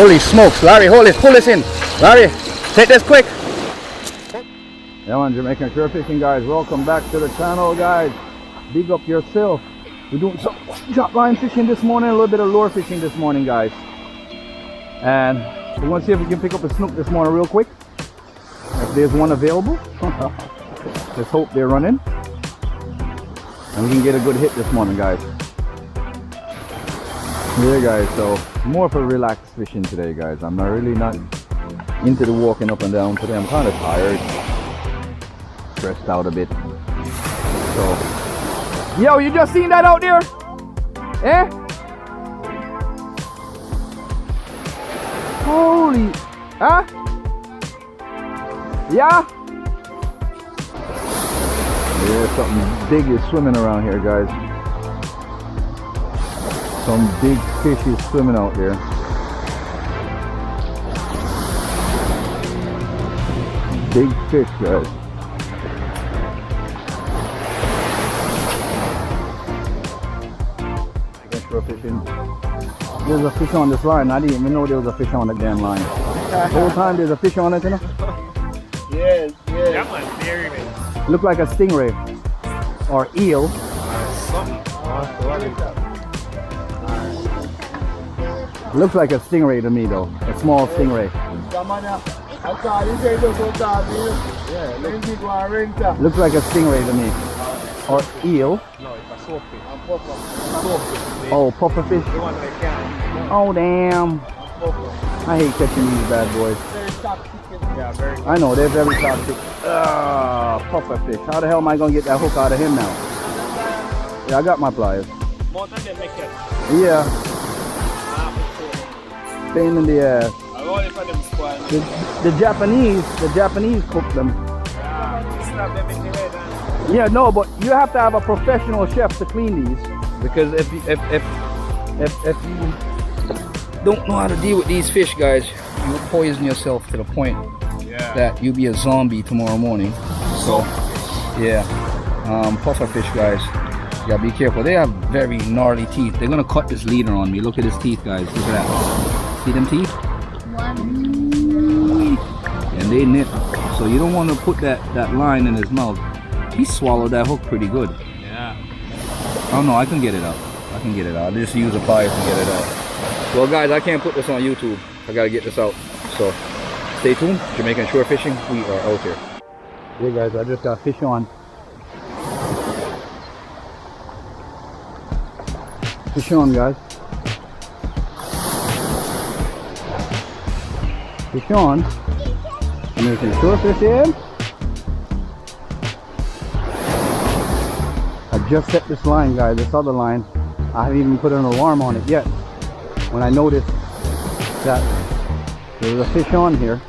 Holy smokes, Larry, hold this, pull this in. Larry, take this quick. Yeah man, Jamaican Fishing guys, welcome back to the channel guys. Big up yourself. We're doing some drop line fishing this morning, a little bit of lure fishing this morning guys. And we're going to see if we can pick up a snook this morning real quick. If there's one available. Let's hope they're running. And we can get a good hit this morning guys. Yeah guys, so more for relaxed fishing today guys. I'm not into the walking up and down today. I'm kind of tired. Stressed out a bit. So, yo, you just seen that out there? Eh? Holy, huh? Yeah? Yeah, something big is swimming around here, guys. Some big fish is swimming out there. Big fish, guys. I guess we're fishing. There's a fish on this line. I didn't even know there was a fish on the damn line. The whole time there's a fish on it, you know? Yes, yes. That one's very nice. Look like a stingray or eel. Looks like a stingray to me though, a small stingray. Looks like a stingray to me. Or eel. No, it's a soapfish. Oh, pufferfish. Oh damn. I hate catching these bad boys. Yeah, very I know, they're very toxic. Pufferfish. How the hell am I going to get that hook out of him now? Yeah, I got my pliers. more than they make it. Yeah. Pain in the ass. I only for them squad. The Japanese cook them. Slap them in the head. Yeah, no, but you have to have a professional chef to clean these, because if you don't know how to deal with these fish, guys, you will poison yourself to the point that you'll be a zombie tomorrow morning. So, yeah, puffer fish, guys, you gotta be careful. They have very gnarly teeth. They're gonna cut this leader on me. Look at his teeth, guys. Look at that. See them teeth? And they nip. So you don't want to put that line in his mouth. He swallowed that hook pretty good. Yeah. Oh no, I can get it out. I can get it out. I just use a pliers to get it out. Well guys, I can't put this on YouTube. I gotta get this out. So stay tuned. Jamaican Shore Fishing. We are out here. Yeah guys, I just got fish on. Fish on, guys. Fish on. Jamaican Shore Fishing. I just set this line, guys, this other line. I haven't even put an alarm on it yet. When I noticed that there was a fish on here.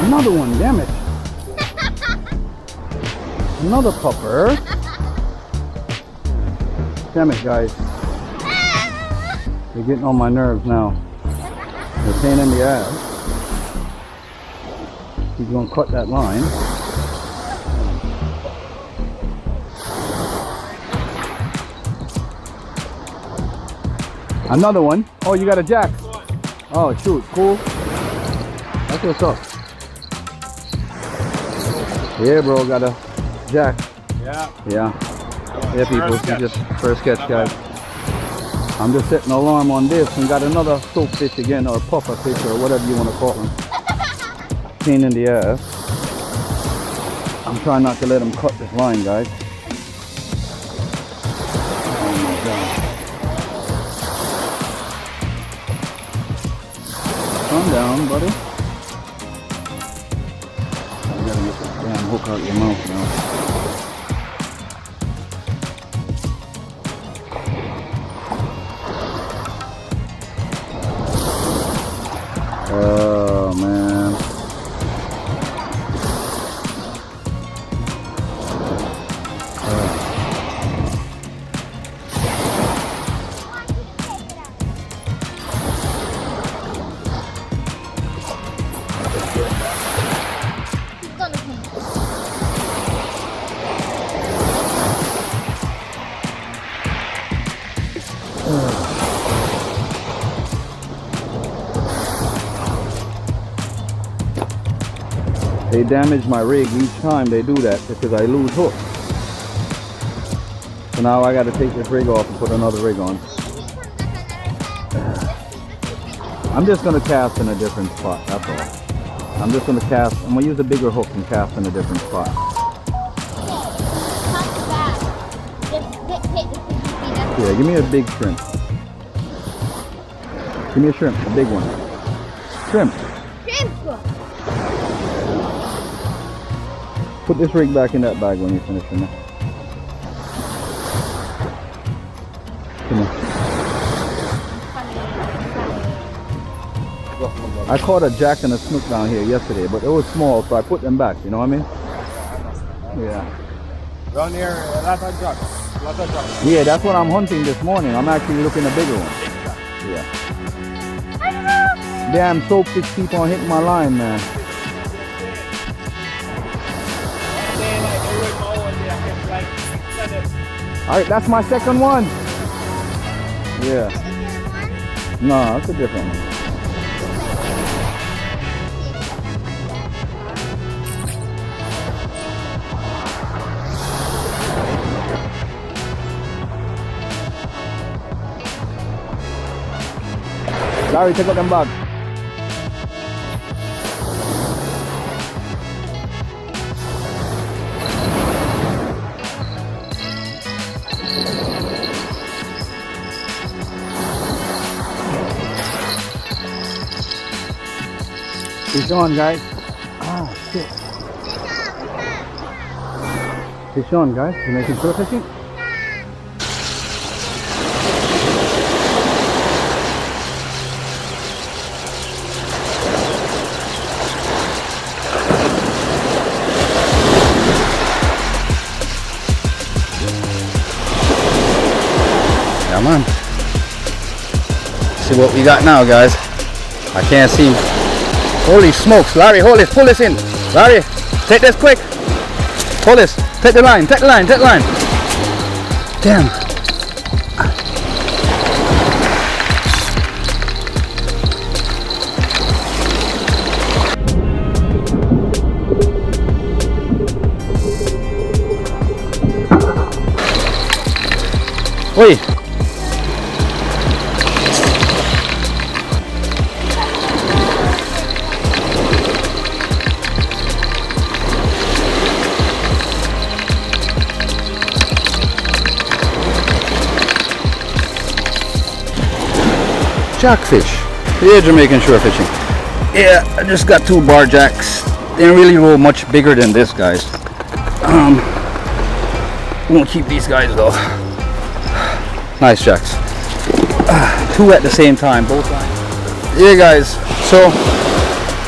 Another one, damn it. Another puffer. Damn it, guys. They're getting on my nerves now. They're pain in the ass. He's gonna cut that line. Another one. Oh, you got a jack. Oh, shoot, cool. That's what's up. Yeah, bro, got a jack. Yeah. Yeah. Yeah, people. Just first catch, guys. I'm just setting an alarm on this and got another soapfish again, or puffer fish, or whatever you want to call them. Pain in the ass. I'm trying not to let them cut this line, guys. Oh my god. Calm down, buddy. You gotta get this damn hook out your mouth now. Oh man. they damage my rig each time they do that because I lose hooks. So now I got to take this rig off and put another rig on. I'm just going to cast in a different spot, that's all. I'm just going to cast, I'm going to use a bigger hook and cast in a different spot. Yeah, give me a big shrimp. Give me a shrimp, a big one. Shrimp. Put this rig back in that bag when you finish in there. Come on. I caught a jack and a snook down here yesterday, but it was small, so I put them back, you know what I mean? Yeah. Down here, a lot of jacks. Lot of jacks. Yeah, that's what I'm hunting this morning. I'm actually looking a bigger one. Yeah. Damn soapfish keep on hitting my line, man. Alright, that's my second one. Yeah. No, that's a different one. Larry, take out them bags. Fish on, guys. Ah, shit. Fish on, guys. You making shore fishing? Come on. See what we got now, guys. I can't see. Holy smokes, Larry, hold this, pull this in. Larry, take this quick. Pull this, take the line, take the line, take the line. Damn. Oi. Jackfish. Yeah, Jamaican shore fishing. Yeah, I just got 2 bar jacks. They didn't really roll much bigger than this, guys. Won't keep these guys though. Nice jacks. 2 at the same time, both sides. Yeah, guys. So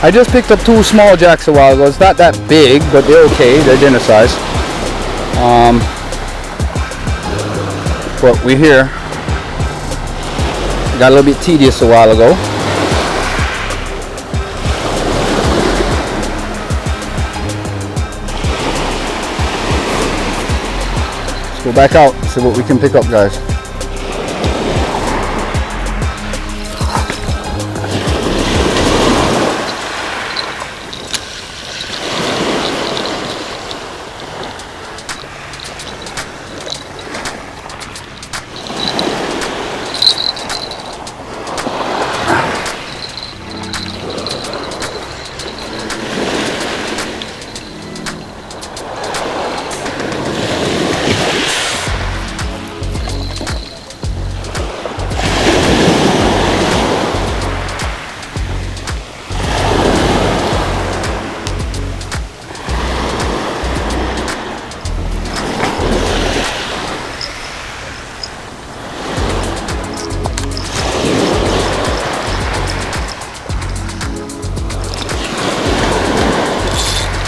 I just picked up 2 small jacks a while ago. It's not that big, but they're okay. They're dinner size. But we're here. Got a little bit tedious a while ago. Let's go back out, see what we can pick up, guys.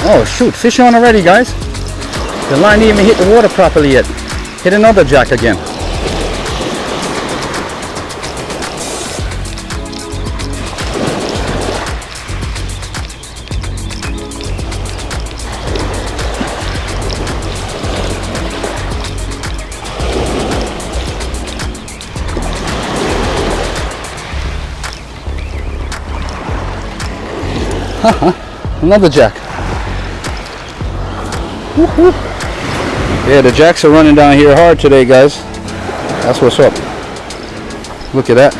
Oh shoot, fish on already, guys. The line didn't even hit the water properly yet. Hit another jack again. Haha, another jack. Woo-hoo. Yeah, the jacks are running down here hard today, guys. That's what's up. Look at that.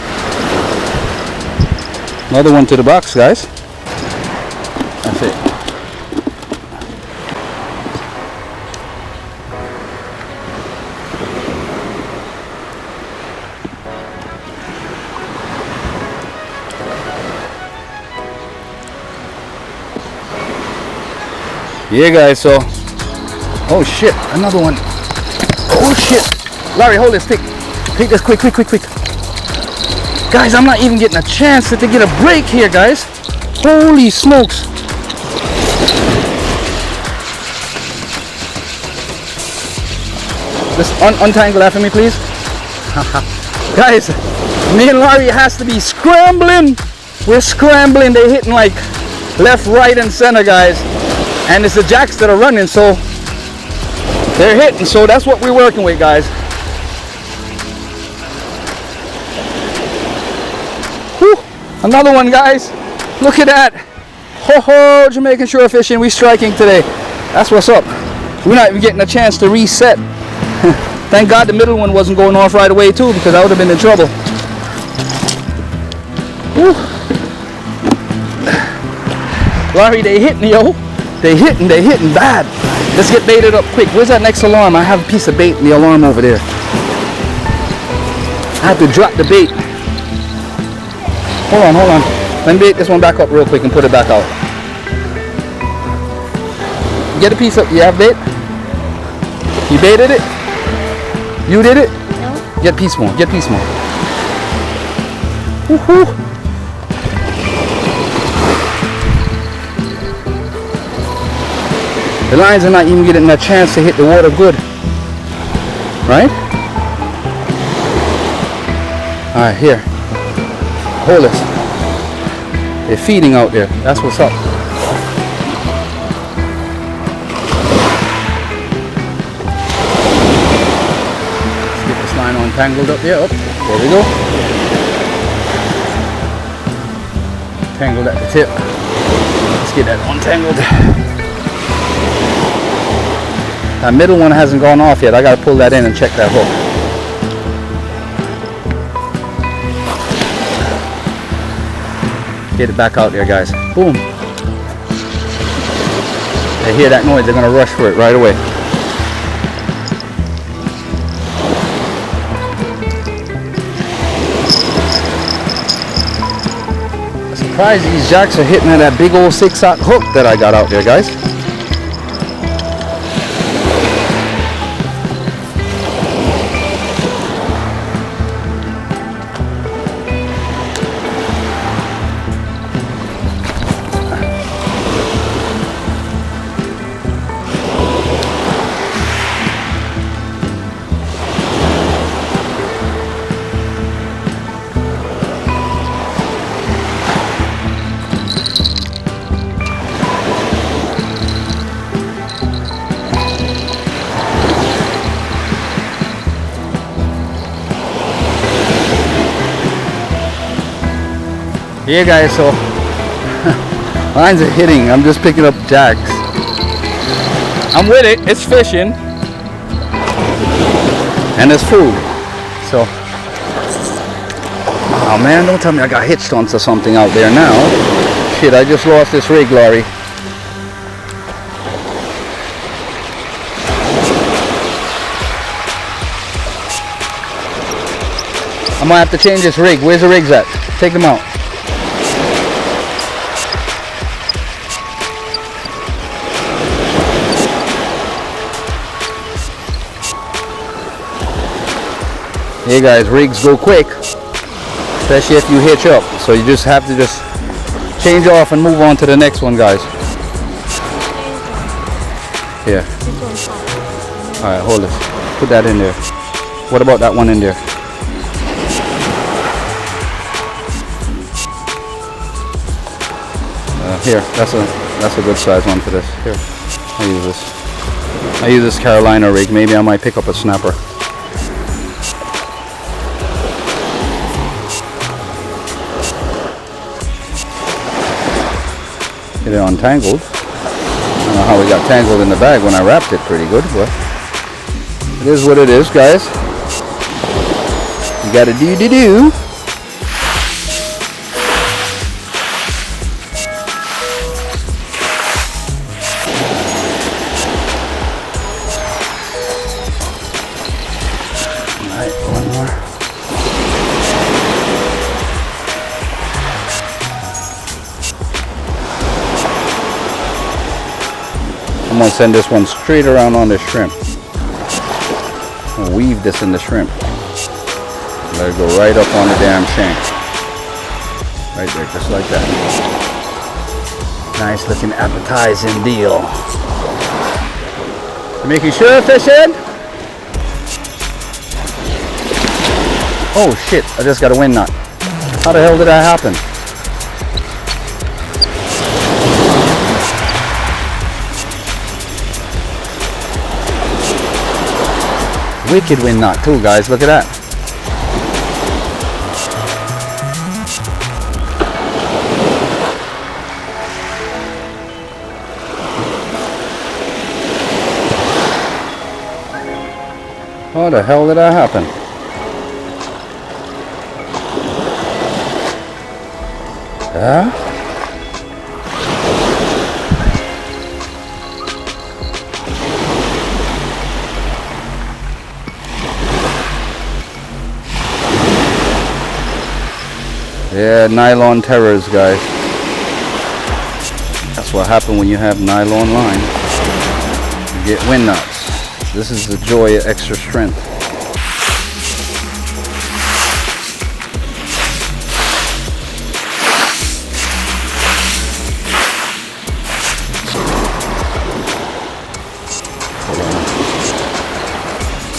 Another one to the box, guys. That's it. Yeah, guys, so oh shit, another one. Oh shit. Larry, hold this stick. Take this quick. Guys, I'm not even getting a chance to get a break here, guys. Holy smokes. Just untangle that for me, please. Guys, me and Larry has to be scrambling. We're scrambling. They're hitting like left, right, and center, guys. And it's the jacks that are running, so they're hitting. So that's what we're working with, guys. Whew. Another one, guys. Look at that. Ho ho, Jamaican shore fishing. We striking today. That's what's up. We're not even getting a chance to reset. Thank God the middle one wasn't going off right away too, because I would have been in trouble. Whew. Larry, they hitting, yo. They hitting bad. Let's get baited up quick. Where's that next alarm? I have a piece of bait in the alarm over there. I have to drop the bait. Hold on. Let me bait this one back up real quick and put it back out. Get a piece of, you have bait? You baited it? You did it? No. Get piece more. Woohoo! The lines are not even getting a chance to hit the water good. Right? Alright, here. Hold this. They're feeding out there. That's what's up. Let's get this line untangled up there. There we go. Tangled at the tip. Let's get that untangled. That middle one hasn't gone off yet. I gotta pull that in and check that hook. Get it back out there, guys. Boom. They hear that noise, they're gonna rush for it right away. I'm surprised these jacks are hitting at that big old 6-aught hook that I got out there, guys. Yeah, guys, so lines are hitting. I'm just picking up jacks. I'm with it. It's fishing and it's food. So, oh man, don't tell me I got hitched onto something out there now. Shit, I just lost this rig, Laurie. I'm gonna have to change this rig. Where's the rigs at? Take them out. Hey guys, rigs go quick, especially if you hitch up. So you just have to change off and move on to the next one, guys. Yeah. Alright, hold it. Put that in there. What about that one in there? Here, that's a good size one for this. Here, I use this Carolina rig. Maybe I might pick up a snapper. Get it untangled. I don't know how we got tangled in the bag when I wrapped it pretty good, but it is what it is, guys. You gotta do. Alright, one more. I'm gonna send this one straight around on the shrimp. I'll weave this in the shrimp. Let it go right up on the damn shank. Right there, just like that. Nice looking appetizing deal. Making sure fish in? Oh shit, I just got a wind knot. How the hell did that happen? Wicked wind knot too, guys. Look at that. How the hell did that happen? Yeah? Yeah, nylon terrors, guys. That's what happens when you have nylon line. You get wind knots. This is the joy of extra strength.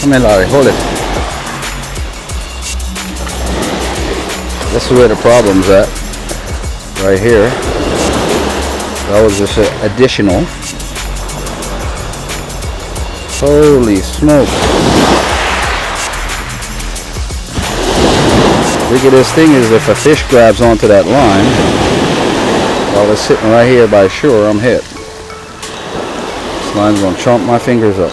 Come here, Larry, hold it. This is where the problem's at. Right here. That was just an additional. Holy smoke. Wickedest thing is if a fish grabs onto that line while it's sitting right here by shore, I'm hit. This line's gonna chomp my fingers up.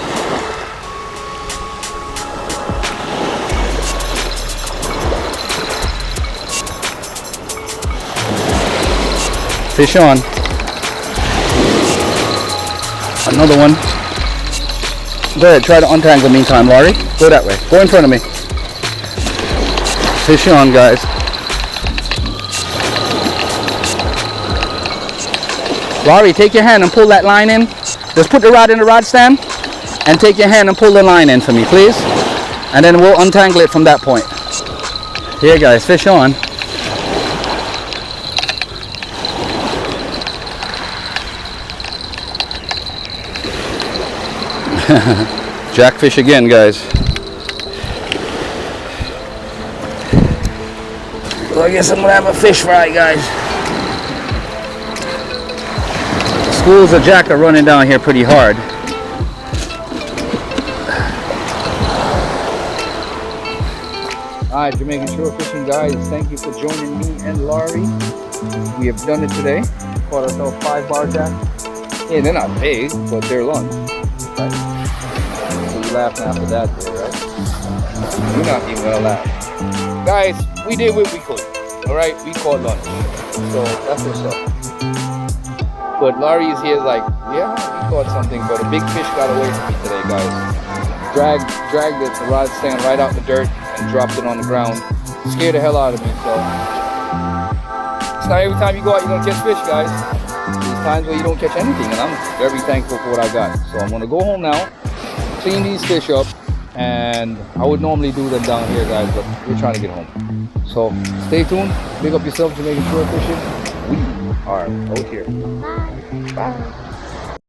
Fish on. Another one. Go ahead, try to untangle meantime, Laurie. Go that way. Go in front of me. Fish on, guys. Laurie, take your hand and pull that line in. Just put the rod in the rod stand and take your hand and pull the line in for me, please. And then we'll untangle it from that point. Here, guys, fish on. Jackfish again, guys. So I guess I'm gonna have a fish fry, guys. Schools of jack are running down here pretty hard. Alright, Jamaican shore fishing guys, thank you for joining me and Laurie. We have done it today. Caught ourselves 5 bar jack. Yeah, they're not big, but they're lunch. Right? So you laughing after that there, right? You're not even gonna laugh. Guys, we did what we could. Alright, we caught lunch. So that's what's up. But Laurie is here like, yeah, we caught something, but a big fish got away from me today, guys. Dragged it, the rod stand right out the dirt and dropped it on the ground. Scared the hell out of me, so. It's not every time you go out you're gonna catch fish, guys. There's times where you don't catch anything, and I'm very thankful for what I got. So I'm gonna go home now, clean these fish up, and I would normally do them down here, guys, but we're trying to get home. So stay tuned, big up yourself, Jamaican shore fishing. We are out here. Bye. Bye.